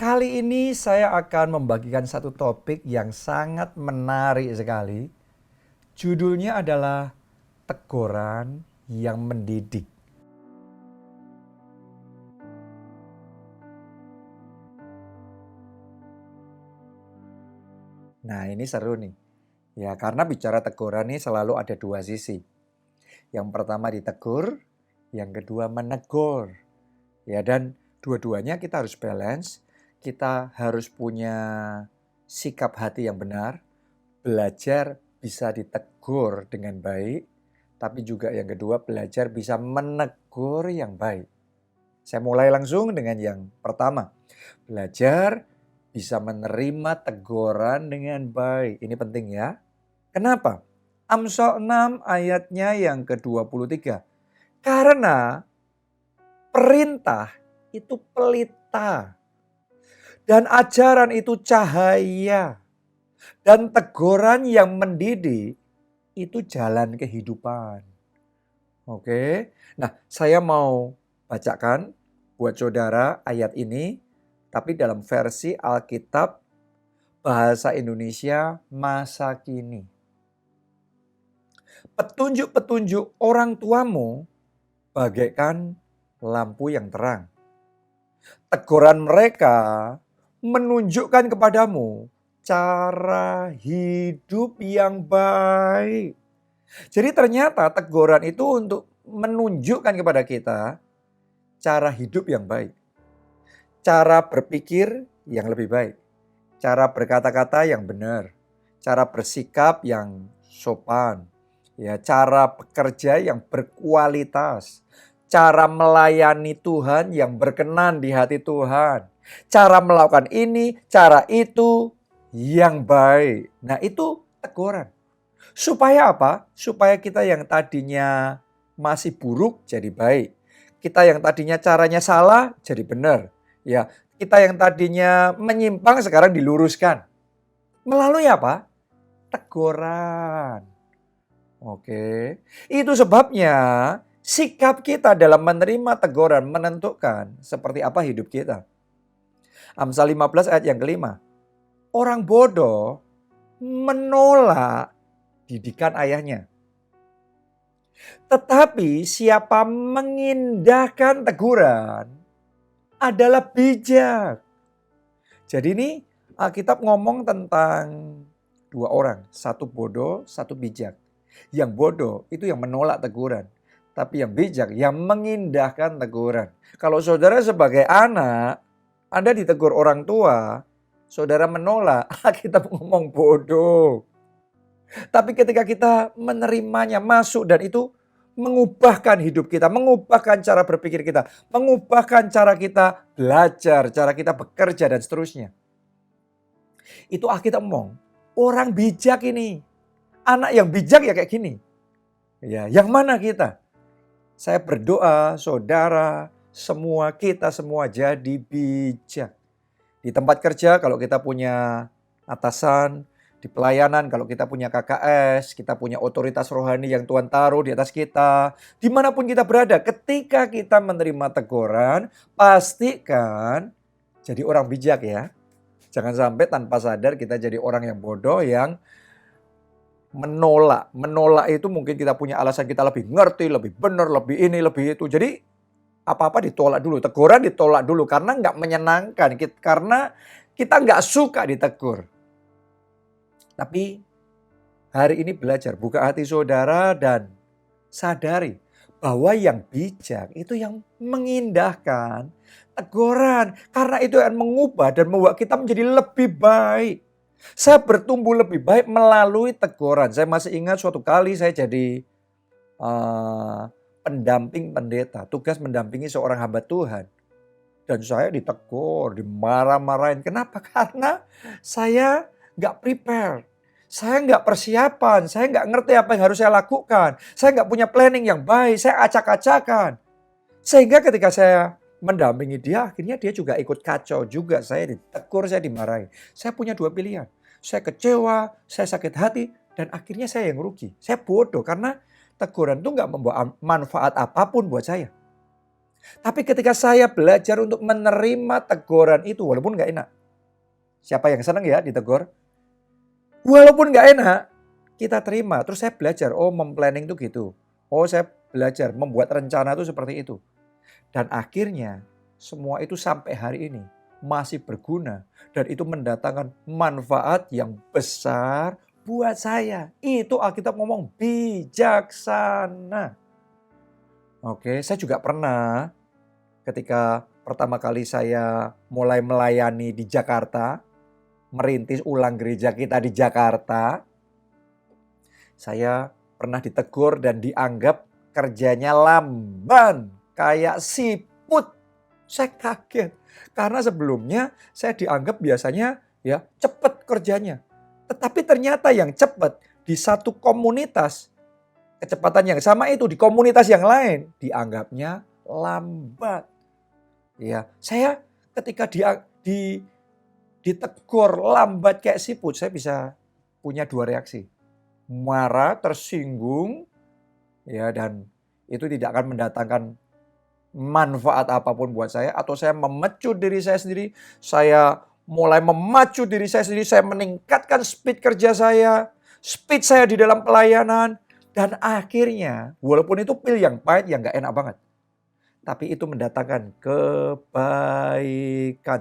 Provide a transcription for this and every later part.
Kali ini saya akan membagikan satu topik yang sangat menarik sekali. Judulnya adalah teguran yang mendidik. Nah, ini seru nih. Ya, karena bicara teguran ini selalu ada dua sisi. Yang pertama ditegur, yang kedua menegur. Ya, dan dua-duanya kita harus balance. Kita harus punya sikap hati yang benar, belajar bisa ditegur dengan baik, tapi juga yang kedua belajar bisa menegur yang baik. Saya mulai langsung dengan yang pertama. Belajar bisa menerima teguran dengan baik. Ini penting ya. Kenapa? Amsal 6 ayatnya yang ke-23. Karena perintah itu pelita dan ajaran itu cahaya. Dan teguran yang mendidik itu jalan kehidupan. Oke. Nah, saya mau bacakan buat saudara ayat ini, tapi dalam versi Alkitab Bahasa Indonesia masa kini. Petunjuk-petunjuk orang tuamu bagaikan lampu yang terang. Teguran mereka menunjukkan kepadamu cara hidup yang baik. Jadi ternyata teguran itu untuk menunjukkan kepada kita cara hidup yang baik. Cara berpikir yang lebih baik. Cara berkata-kata yang benar. Cara bersikap yang sopan. Ya, cara bekerja yang berkualitas. Cara melayani Tuhan yang berkenan di hati Tuhan. Cara melakukan ini, cara itu yang baik. Nah, itu teguran. Supaya apa? Supaya kita yang tadinya masih buruk jadi baik. Kita yang tadinya caranya salah jadi benar. Ya, kita yang tadinya menyimpang sekarang diluruskan. Melalui apa? Teguran. Oke. Itu sebabnya sikap kita dalam menerima teguran menentukan seperti apa hidup kita. Amsal 15 ayat yang kelima. Orang bodoh menolak didikan ayahnya. Tetapi siapa mengindahkan teguran adalah bijak. Jadi ini Alkitab ngomong tentang dua orang. Satu bodoh, satu bijak. Yang bodoh itu yang menolak teguran. Tapi yang bijak yang mengindahkan teguran. Kalau saudara sebagai anak, Anda ditegur orang tua, saudara menolak, kita ngomong bodoh. Tapi ketika kita menerimanya, masuk dan itu mengubahkan hidup kita, mengubahkan cara berpikir kita, mengubahkan cara kita belajar, cara kita bekerja dan seterusnya. Itu Alkitab ngomong, orang bijak ini, anak yang bijak ya kayak gini. Ya, yang mana kita? Saya berdoa, saudara, semua kita semua jadi bijak. Di tempat kerja kalau kita punya atasan, di pelayanan kalau kita punya KKS, kita punya otoritas rohani yang Tuhan taruh di atas kita. Dimanapun kita berada, ketika kita menerima teguran, pastikan jadi orang bijak ya. Jangan sampai tanpa sadar kita jadi orang yang bodoh yang menolak. Menolak itu mungkin kita punya alasan kita lebih ngerti, lebih benar, lebih ini, lebih itu. Jadi apa-apa ditolak dulu. Teguran ditolak dulu karena nggak menyenangkan. Karena kita nggak suka ditegur. Tapi hari ini belajar, buka hati saudara dan sadari bahwa yang bijak itu yang mengindahkan teguran. Karena itu akan mengubah dan membuat kita menjadi lebih baik. Saya bertumbuh lebih baik melalui teguran. Saya masih ingat suatu kali saya jadi pendamping pendeta. Tugas mendampingi seorang hamba Tuhan. Dan saya ditegur, dimarah-marahin. Kenapa? Karena saya nggak prepare. Saya nggak persiapan. Saya nggak ngerti apa yang harus saya lakukan. Saya nggak punya planning yang baik. Saya acak-acakan. Sehingga ketika saya mendampingi dia, akhirnya dia juga ikut kacau juga. Saya ditegur, saya dimarahi. Saya punya dua pilihan. Saya kecewa, saya sakit hati, dan akhirnya saya yang rugi. Saya bodoh karena teguran itu nggak membawa manfaat apapun buat saya. Tapi ketika saya belajar untuk menerima teguran itu, walaupun nggak enak. Siapa yang senang ya ditegur? Walaupun nggak enak, kita terima. Terus saya belajar, oh memplanning itu gitu. Oh saya belajar membuat rencana itu seperti itu. Dan akhirnya semua itu sampai hari ini masih berguna. Dan itu mendatangkan manfaat yang besar buat saya. Itu Alkitab ngomong bijaksana. Oke, saya juga pernah ketika pertama kali saya mulai melayani di Jakarta, merintis ulang gereja kita di Jakarta, saya pernah ditegur dan dianggap kerjanya lamban, kayak siput. Saya kaget. Karena sebelumnya saya dianggap biasanya ya cepat kerjanya. Tetapi ternyata yang cepat di satu komunitas, kecepatan yang sama itu di komunitas yang lain dianggapnya lambat. Ya, saya ketika ditegur lambat kayak siput, saya bisa punya dua reaksi. Marah, tersinggung, ya, dan itu tidak akan mendatangkan manfaat apapun buat saya, atau saya memecut diri saya sendiri, saya mulai memacu diri saya sendiri, saya meningkatkan speed kerja saya, speed saya di dalam pelayanan, dan akhirnya walaupun itu pil yang pahit, yang gak enak banget, tapi itu mendatangkan kebaikan.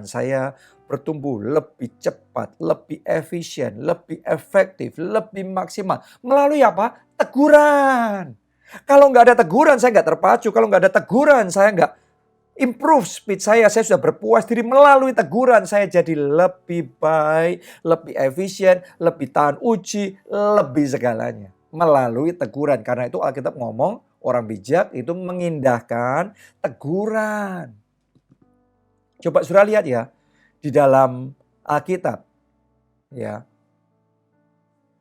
Saya bertumbuh lebih cepat, lebih efisien, lebih efektif, lebih maksimal. Melalui apa? Teguran. Kalau nggak ada teguran, saya nggak terpacu. Kalau nggak ada teguran, saya nggak improve speed saya. Saya sudah berpuas diri melalui teguran. Saya jadi lebih baik, lebih efisien, lebih tahan uji, lebih segalanya. Melalui teguran. Karena itu Alkitab ngomong, orang bijak itu mengindahkan teguran. Coba saudara lihat ya, di dalam Alkitab, ya,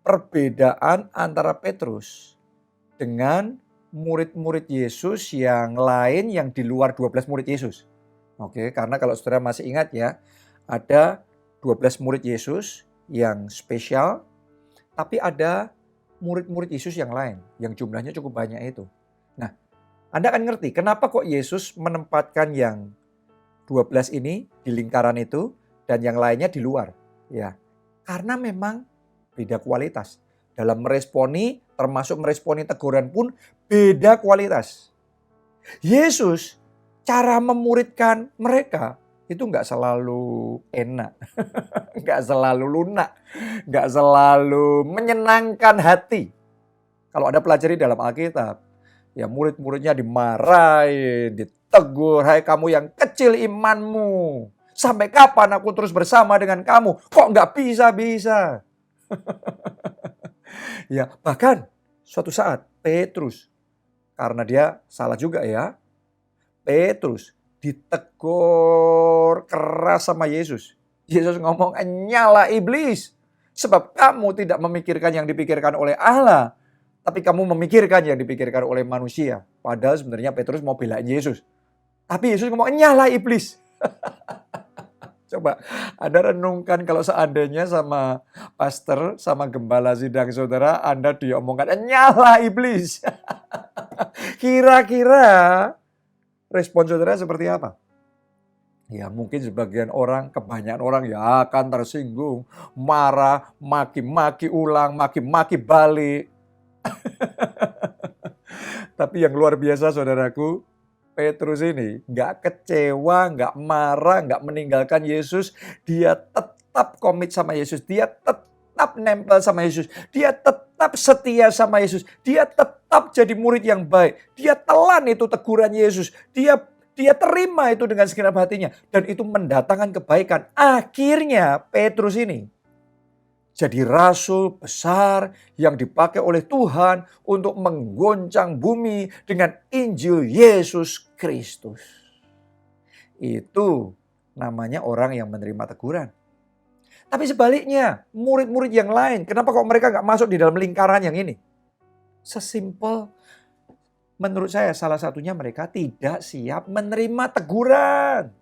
perbedaan antara Petrus dengan murid-murid Yesus yang lain yang di luar 12 murid Yesus. Oke, karena kalau saudara masih ingat ya, ada 12 murid Yesus yang spesial, tapi ada murid-murid Yesus yang lain yang jumlahnya cukup banyak itu. Nah, Anda akan ngerti kenapa kok Yesus menempatkan yang 12 ini di lingkaran itu dan yang lainnya di luar. Ya, karena memang beda kualitas. Dalam meresponi, termasuk meresponi teguran pun beda kualitas. Yesus cara memuridkan mereka itu nggak selalu enak, nggak selalu lunak, nggak selalu menyenangkan hati. Kalau Anda pelajari dalam Alkitab, ya murid-muridnya dimarahin, ditegur, hai kamu yang kecil imanmu. Sampai kapan aku terus bersama dengan kamu? Kok nggak bisa-bisa? Ya, bahkan suatu saat Petrus, karena dia salah juga ya, Petrus ditegur keras sama Yesus. Yesus ngomong, nyala iblis. Sebab kamu tidak memikirkan yang dipikirkan oleh Allah, tapi kamu memikirkan yang dipikirkan oleh manusia. Padahal sebenarnya Petrus mau belain Yesus. Tapi Yesus ngomong, nyala iblis. Coba Anda renungkan kalau seandainya sama pastor, sama gembala sidang saudara, Anda diomongkan, nyala iblis. Kira-kira respon saudara seperti apa? Ya mungkin sebagian orang, kebanyakan orang ya akan tersinggung, marah, maki-maki ulang, maki-maki balik. Tapi yang luar biasa saudaraku, Petrus ini nggak kecewa, nggak marah, nggak meninggalkan Yesus. Dia tetap komit sama Yesus. Dia tetap nempel sama Yesus. Dia tetap setia sama Yesus. Dia tetap jadi murid yang baik. Dia telan itu teguran Yesus. Dia terima itu dengan segenap hatinya. Dan itu mendatangkan kebaikan. Akhirnya Petrus ini jadi rasul besar yang dipakai oleh Tuhan untuk menggoncang bumi dengan Injil Yesus Kristus. Itu namanya orang yang menerima teguran. Tapi sebaliknya, murid-murid yang lain, kenapa kok mereka gak masuk di dalam lingkaran yang ini? Sesimpel, menurut saya salah satunya mereka tidak siap menerima teguran.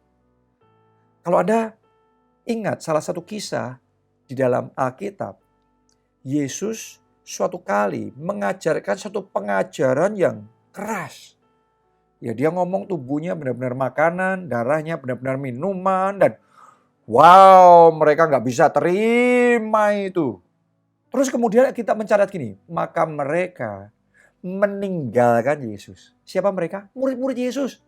Kalau Anda ingat salah satu kisah, di dalam Alkitab, Yesus suatu kali mengajarkan satu pengajaran yang keras. Ya dia ngomong tubuhnya benar-benar makanan, darahnya benar-benar minuman, dan wow, mereka nggak bisa terima itu. Terus kemudian kita mencatat gini, maka mereka meninggalkan Yesus. Siapa mereka? Murid-murid Yesus.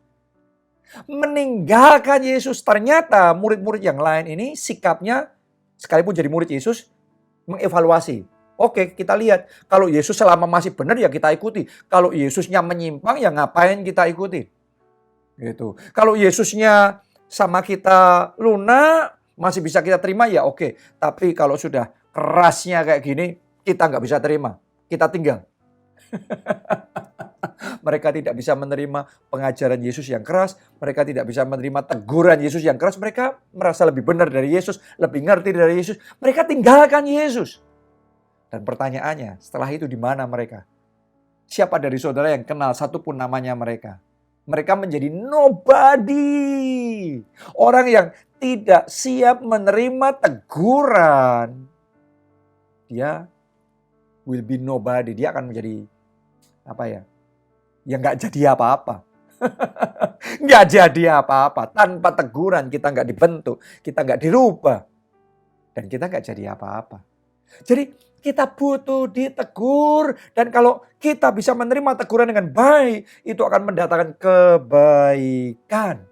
Meninggalkan Yesus. Ternyata murid-murid yang lain ini sikapnya, sekalipun jadi murid Yesus, mengevaluasi. Oke, kita lihat. Kalau Yesus selama masih benar ya kita ikuti. Kalau Yesusnya menyimpang ya ngapain kita ikuti. Gitu. Kalau Yesusnya sama kita lunak, masih bisa kita terima ya oke. Tapi kalau sudah kerasnya kayak gini, kita nggak bisa terima. Kita tinggal. Mereka tidak bisa menerima pengajaran Yesus yang keras. Mereka tidak bisa menerima teguran Yesus yang keras. Mereka merasa lebih benar dari Yesus, lebih ngerti dari Yesus. Mereka tinggalkan Yesus. Dan pertanyaannya, setelah itu di mana mereka? Siapa dari saudara yang kenal satupun namanya mereka? Mereka menjadi nobody. Orang yang tidak siap menerima teguran. Dia will be nobody. Dia akan menjadi apa ya? Ya nggak jadi apa-apa. Nggak jadi apa-apa. Tanpa teguran kita nggak dibentuk. Kita nggak dirubah. Dan kita nggak jadi apa-apa. Jadi kita butuh ditegur. Dan kalau kita bisa menerima teguran dengan baik, itu akan mendatangkan kebaikan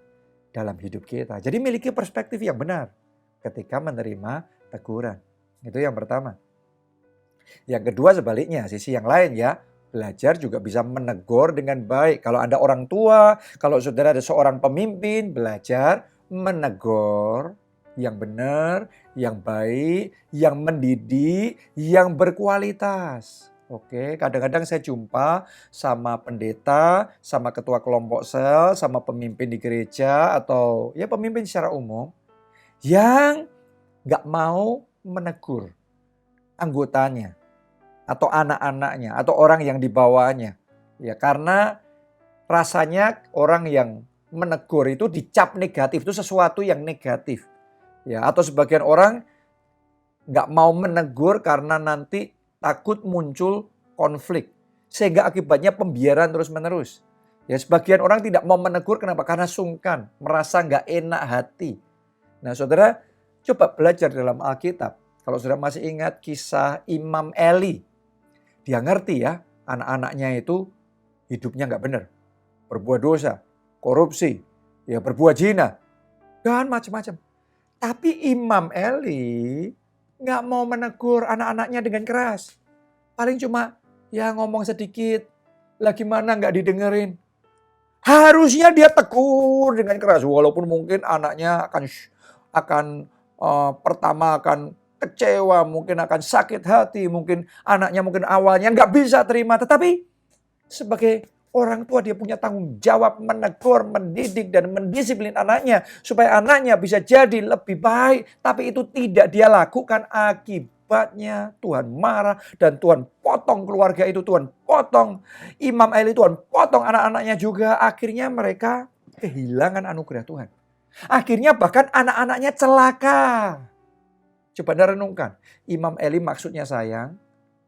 dalam hidup kita. Jadi miliki perspektif yang benar ketika menerima teguran. Itu yang pertama. Yang kedua sebaliknya, sisi yang lain ya. Belajar juga bisa menegur dengan baik. Kalau Anda orang tua, kalau saudara ada seorang pemimpin, belajar menegur yang benar, yang baik, yang mendidik, yang berkualitas. Oke, kadang-kadang saya jumpa sama pendeta, sama ketua kelompok sel, sama pemimpin di gereja, atau ya pemimpin secara umum, yang nggak mau menegur anggotanya, atau anak-anaknya, atau orang yang dibawanya. Ya, karena rasanya orang yang menegur itu dicap negatif, itu sesuatu yang negatif. Ya, atau sebagian orang nggak mau menegur karena nanti takut muncul konflik. Sehingga akibatnya pembiaran terus-menerus. Ya, sebagian orang tidak mau menegur kenapa? Karena sungkan, merasa nggak enak hati. Nah, saudara coba belajar dalam Alkitab. Kalau saudara masih ingat kisah Imam Eli. Dia ngerti ya, anak-anaknya itu hidupnya nggak benar. Berbuat dosa, korupsi, ya berbuat zina, dan macam-macam. Tapi Imam Eli nggak mau menegur anak-anaknya dengan keras. Paling cuma ya ngomong sedikit, lah gimana nggak didengerin. Harusnya dia tegur dengan keras, walaupun mungkin anaknya akan pertama akan kecewa, mungkin akan sakit hati, mungkin anaknya mungkin awalnya nggak bisa terima. Tetapi sebagai orang tua dia punya tanggung jawab menegur, mendidik, dan mendisiplin anaknya. Supaya anaknya bisa jadi lebih baik. Tapi itu tidak dia lakukan, akibatnya Tuhan marah. Dan Tuhan potong keluarga itu, Tuhan potong Imam Eli, Tuhan potong anak-anaknya juga. Akhirnya mereka kehilangan anugerah Tuhan. Akhirnya bahkan anak-anaknya celaka. Coba Anda renungkan, Imam Eli maksudnya sayang,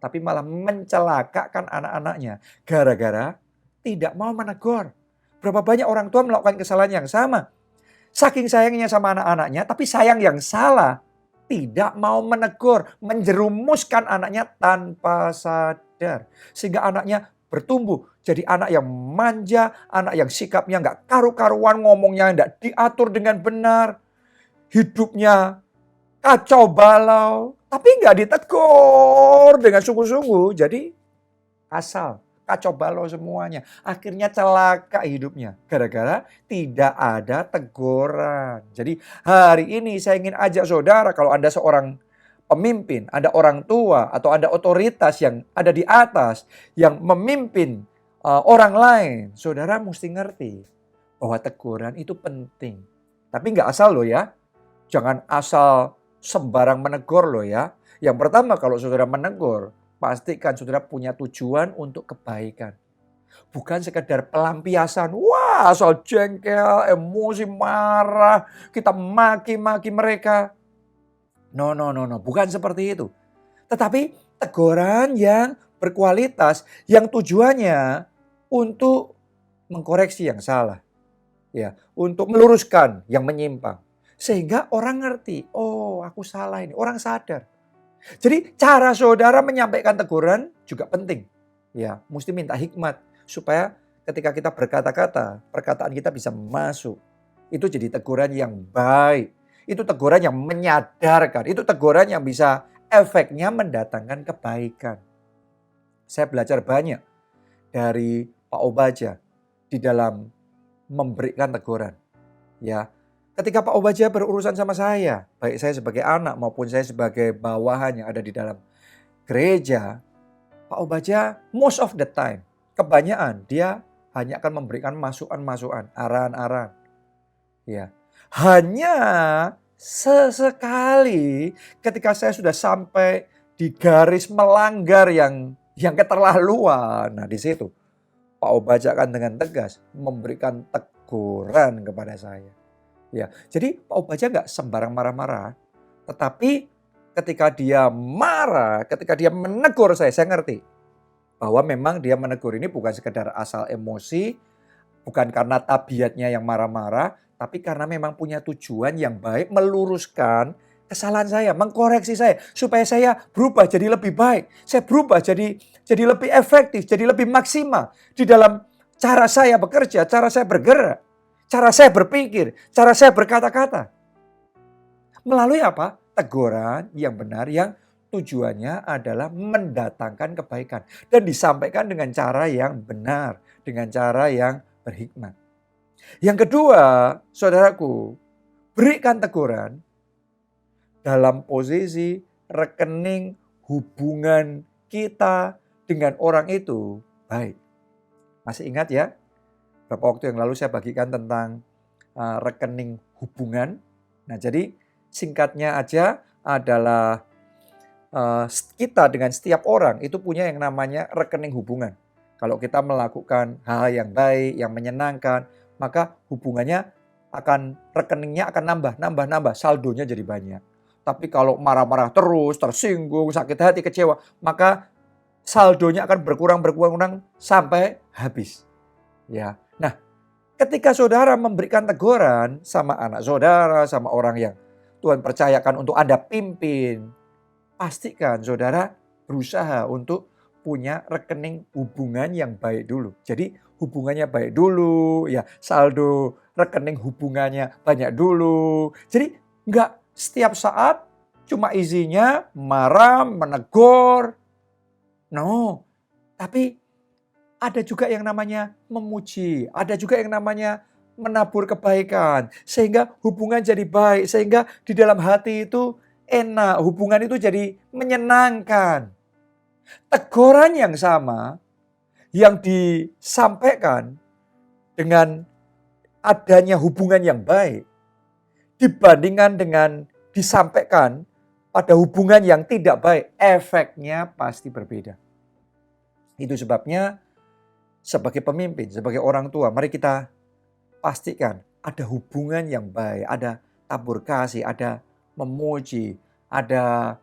tapi malah mencelakakan anak-anaknya. Gara-gara tidak mau menegur. Berapa banyak orang tua melakukan kesalahan yang sama. Saking sayangnya sama anak-anaknya, tapi sayang yang salah. Tidak mau menegur, menjerumuskan anaknya tanpa sadar. Sehingga anaknya bertumbuh jadi anak yang manja, anak yang sikapnya nggak karu-karuan, ngomongnya nggak diatur dengan benar. Hidupnya kacau balau, tapi nggak ditegur dengan sungguh-sungguh. Jadi asal, kacau balau semuanya. Akhirnya celaka hidupnya. Gara-gara tidak ada teguran. Jadi hari ini saya ingin ajak saudara, kalau Anda seorang pemimpin, Anda orang tua, atau Anda otoritas yang ada di atas, yang memimpin orang lain, saudara mesti ngerti bahwa teguran itu penting. Tapi nggak asal loh ya. Jangan asal sembarang menegur loh ya. Yang pertama kalau saudara menegur, pastikan saudara punya tujuan untuk kebaikan. Bukan sekedar pelampiasan. Wah, asal jengkel, emosi, marah. Kita maki-maki mereka. No. Bukan seperti itu. Tetapi teguran yang berkualitas. Yang tujuannya untuk mengkoreksi yang salah, ya, untuk meluruskan yang menyimpang. Sehingga orang ngerti, oh aku salah ini, orang sadar. Jadi cara saudara menyampaikan teguran juga penting. Ya, mesti minta hikmat supaya ketika kita berkata-kata, perkataan kita bisa masuk. Itu jadi teguran yang baik. Itu teguran yang menyadarkan. Itu teguran yang bisa efeknya mendatangkan kebaikan. Saya belajar banyak dari Pak Obaja di dalam memberikan teguran. Ya, ketika Pak Obaja berurusan sama saya, baik saya sebagai anak maupun saya sebagai bawahan yang ada di dalam gereja, Pak Obaja most of the time, kebanyakan dia hanya akan memberikan masukan-masukan, arahan-arahan. Ya, hanya sesekali ketika saya sudah sampai di garis melanggar yang keterlaluan, nah di situ Pak Obaja akan dengan tegas memberikan teguran kepada saya. Ya, jadi Pak Obaja nggak sembarang marah-marah, tetapi ketika dia marah, ketika dia menegur saya ngerti bahwa memang dia menegur ini bukan sekedar asal emosi, bukan karena tabiatnya yang marah-marah, tapi karena memang punya tujuan yang baik meluruskan kesalahan saya, mengkoreksi saya supaya saya berubah jadi lebih baik. Saya berubah jadi lebih efektif, jadi lebih maksimal di dalam cara saya bekerja, cara saya bergerak, cara saya berpikir, cara saya berkata-kata. Melalui apa? Teguran yang benar yang tujuannya adalah mendatangkan kebaikan dan disampaikan dengan cara yang benar, dengan cara yang berhikmat. Yang kedua, saudaraku, berikan teguran dalam posisi rekening hubungan kita dengan orang itu baik. Masih ingat ya? Beberapa waktu yang lalu saya bagikan tentang rekening hubungan. Nah, jadi singkatnya aja adalah kita dengan setiap orang itu punya yang namanya rekening hubungan. Kalau kita melakukan hal yang baik, yang menyenangkan, maka rekeningnya akan nambah, saldonya jadi banyak. Tapi kalau marah-marah terus, tersinggung, sakit hati, kecewa, maka saldonya akan berkurang sampai habis. Ya. Nah, ketika saudara memberikan teguran sama anak saudara, sama orang yang Tuhan percayakan untuk Anda pimpin, pastikan saudara berusaha untuk punya rekening hubungan yang baik dulu. Jadi hubungannya baik dulu, ya saldo rekening hubungannya banyak dulu. Jadi enggak setiap saat cuma isinya marah, menegur. No, tapi ada juga yang namanya memuji, ada juga yang namanya menabur kebaikan. Sehingga hubungan jadi baik, sehingga di dalam hati itu enak, hubungan itu jadi menyenangkan. Teguran yang sama yang disampaikan dengan adanya hubungan yang baik dibandingkan dengan disampaikan pada hubungan yang tidak baik, efeknya pasti berbeda. Itu sebabnya sebagai pemimpin, sebagai orang tua, mari kita pastikan ada hubungan yang baik, ada tabur kasih, ada memuji, ada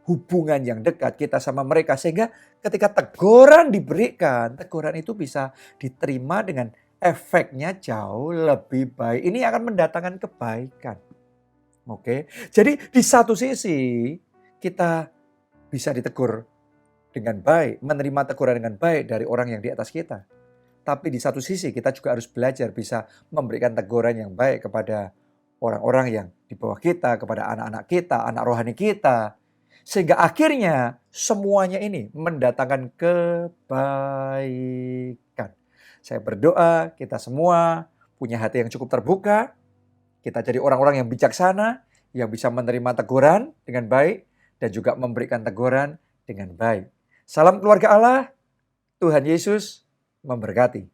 hubungan yang dekat kita sama mereka. Sehingga ketika teguran diberikan, teguran itu bisa diterima dengan efeknya jauh lebih baik. Ini akan mendatangkan kebaikan. Oke, jadi di satu sisi kita bisa ditegur dengan baik, menerima teguran dengan baik dari orang yang di atas kita. Tapi di satu sisi kita juga harus belajar bisa memberikan teguran yang baik kepada orang-orang yang di bawah kita, kepada anak-anak kita, anak rohani kita. Sehingga akhirnya semuanya ini mendatangkan kebaikan. Saya berdoa kita semua punya hati yang cukup terbuka. Kita jadi orang-orang yang bijaksana, yang bisa menerima teguran dengan baik dan juga memberikan teguran dengan baik. Salam keluarga Allah, Tuhan Yesus memberkati.